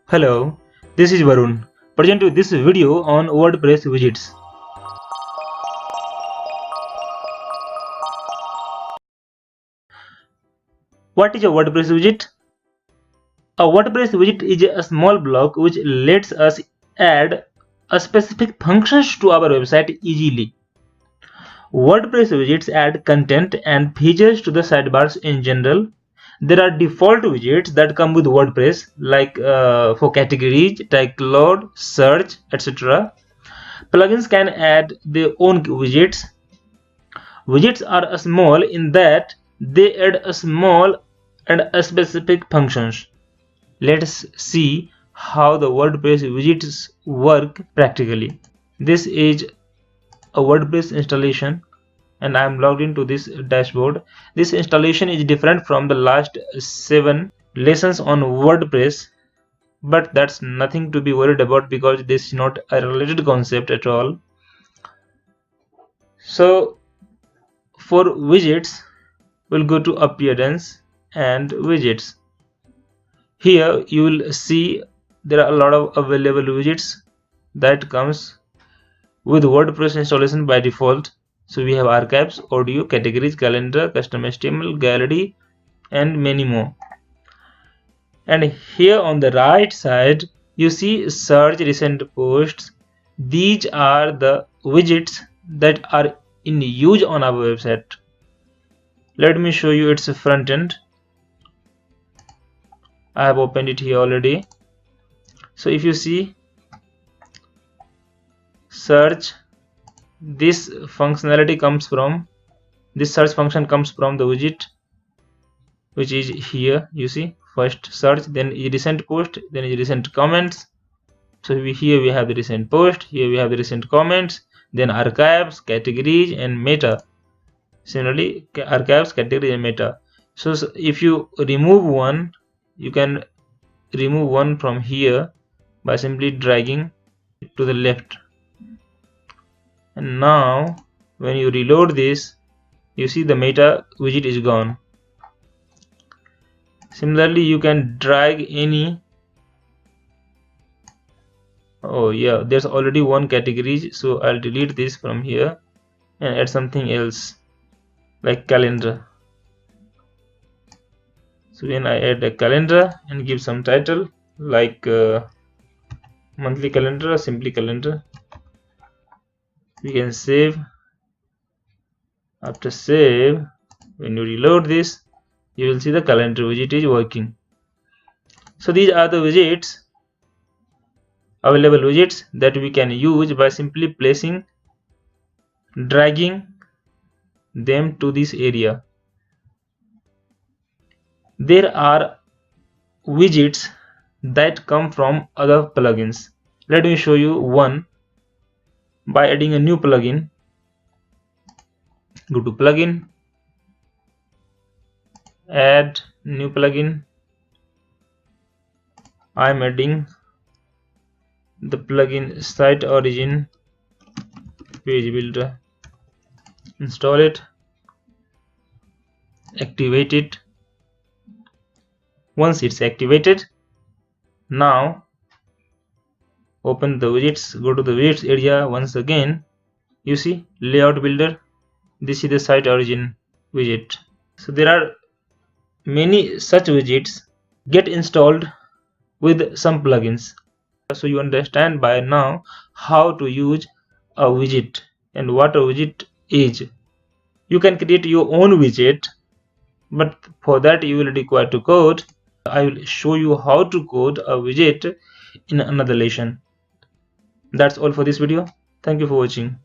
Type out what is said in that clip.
Hello, this is Barun. Present with this video on WordPress widgets. What is a WordPress widget? A WordPress widget is a small block which lets us add a specific functions to our website easily. WordPress widgets add content and features to the sidebars in general. There are default widgets that come with WordPress, like for categories, tag load, search, etc. Plugins can add their own widgets. Widgets are small in that they add a small and a specific functions. Let's see how the WordPress widgets work practically. This is a WordPress installation and I am logged into this dashboard. This installation is different from the last 7 lessons on WordPress, but that's nothing to be worried about because this is not a related concept at all. So for widgets, we'll go to appearance and widgets. Here you will see there are a lot of available widgets that comes with WordPress installation by default. So we have archives, audio, categories, calendar, custom HTML, gallery, and many more. And here on the right side you see search, recent posts. These are the widgets that are in use on our website. Let me show you its front end. I have opened it here already. So if you see search, this functionality comes from this search function comes from the widget which is here. You see, first search, then is recent post, then is recent comments. So here we have the recent post, here we have the recent comments, then archives, categories, and meta. Similarly, archives, categories, and meta. So if you remove one, you can remove one from here by simply dragging it to the left. And now when you reload this, you see the meta widget is gone. Similarly, you can drag any. Oh yeah, there's already one category, so I'll delete this from here and add something else like calendar. So when I add a calendar and give some title like monthly calendar or simply calendar, we can save. After save, when you reload this, you will see the calendar widget is working. So these are the widgets, available widgets that we can use by simply dragging them to this area. There are widgets that come from other plugins. Let me show you one by adding a new plugin. Go to plugin, add new plugin. I'm adding the plugin site origin page builder. Install it, activate it. Once it's activated, now open the widgets, go to the widgets area. Once again, you see layout builder. This is the site origin widget. So there are many such widgets get installed with some plugins. So you understand by now how to use a widget and what a widget is. You can create your own widget, but for that you will require to code. I will show you how to code a widget in another lesson. That's all for this video. Thank you for watching.